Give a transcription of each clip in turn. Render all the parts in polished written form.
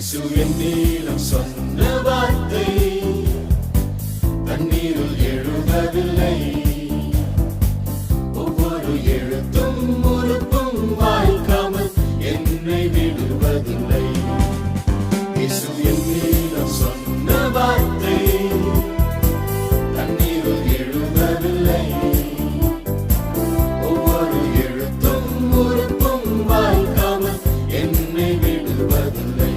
இயேசு என்னிடம் சொன்ன வார்த்தை தண்ணீரில் எழுதவில்லை. ஒவ்வொரு எழுத்தும் உறுப்பும் வாய்க்காமல் என்னை விடுவதில்லை. இயேசு என்னிடம் சொன்ன வார்த்தை தண்ணீரில் எழுதவில்லை. ஒவ்வொரு எழுத்தும் உறுப்பும் வாய்க்காமல் என்னை விடுவதில்லை.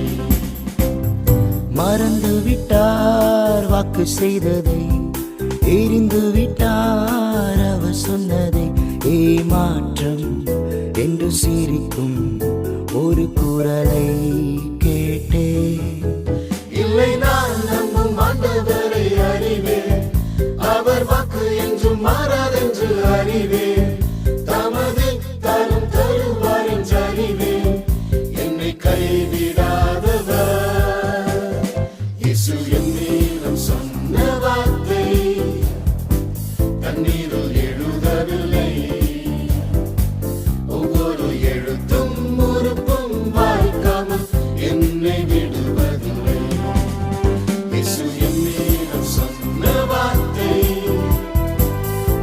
மறந்து விட்டார் வாக்கு செய்ததை, எரிந்து விட்டார் அவர் சொன்னதை. ஏமாற்றம் என்று சிரிக்கும் ஒரு குரலை கேட்டேன். இல்லை, நான் நம்பும் ஆண்டவரை அறிவேன். அவர் வாக்கு என்றும் மாறாதென்று அறிவேன். தமது தரும் தருவார் என்று அறிவேன். என்னை கைவிடாதவர். இயேசு என்னிடம் சொன்ன வார்த்தை தண்ணீரில் எழுதவில்லை. ஒவ்வொரு எழுத்தும் உறுப்பும் வாய்க்காமல் என்னை விடுவதில்லை. இயேசு என்னிடம் சொன்ன வார்த்தை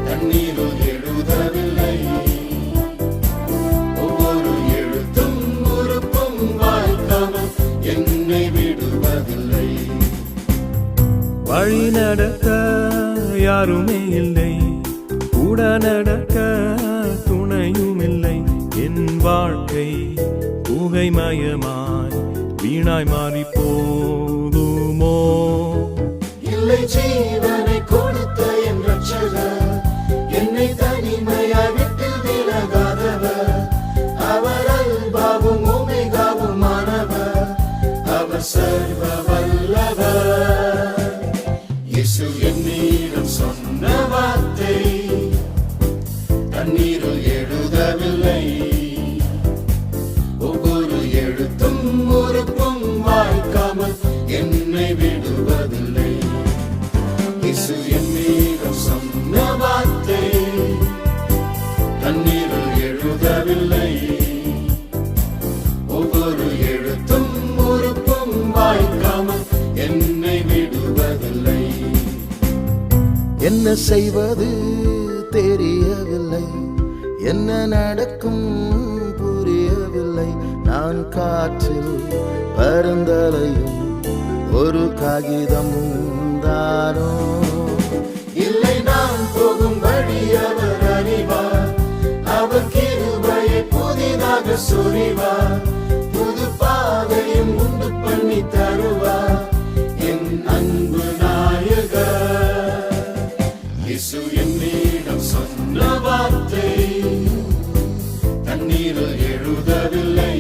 தண்ணீரில் எழுதவில்லை. ஒவ்வொரு எழுத்தும் உறுப்பும் வாய்க்காமல் என்னை விடுவதில்லை. வழி நடக்க யாருமே இல்லை, கூட நடக்க துணையும் இல்லை. என் வாழ்க்கை புகைமயமாய் வீணாய் மாறி போதுமோ? இல்லை, ஜீவனை கொடுத்த என் ரட்சகர், என்னை தனிமையாய் விட்டு விலகாதவர். அவர் அல்பாவும் ஓமேகாவுமானவர். அவர் சர்வ வல்லவர். இயேசு என்னிடம் சொன்ன வார்த்தை தண்ணீரில் எழுதவில்லை. ஒவ்வொரு எழுத்தும் உறுப்பும் வாய்க்காமல் என்னை விடுவதில்லை. இயேசு என்னிடம் சொன்ன வார்த்தை தண்ணீரில் எழுதவில்லை. ஒவ்வொரு எழுத்தும் உறுப்பும் வாய்க்காமல் என்னை விடுவதில்லை. என்ன செய்வது தெரியவில்லை, என்ன நடக்கும் புரியவில்லை. நான் காற்றில் பறந்தலையும் ஒரு காகிதம் தானோ. இல்லை, நான் போகும் வழி அவர் அறிவார். அவர் கிருபையை புதிதாக சொரிவார். புது பாதையும் உண்டு பண்ணி தருவார். என் அன்பு நாயகர். இயேசு என்னிடம் சொன்ன வார்த்தை தண்ணீரில் எழுதவில்லை.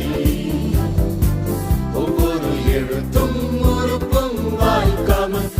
ஒவ்வொரு எழுத்தும் உறுப்பும் வாய்க்காமல்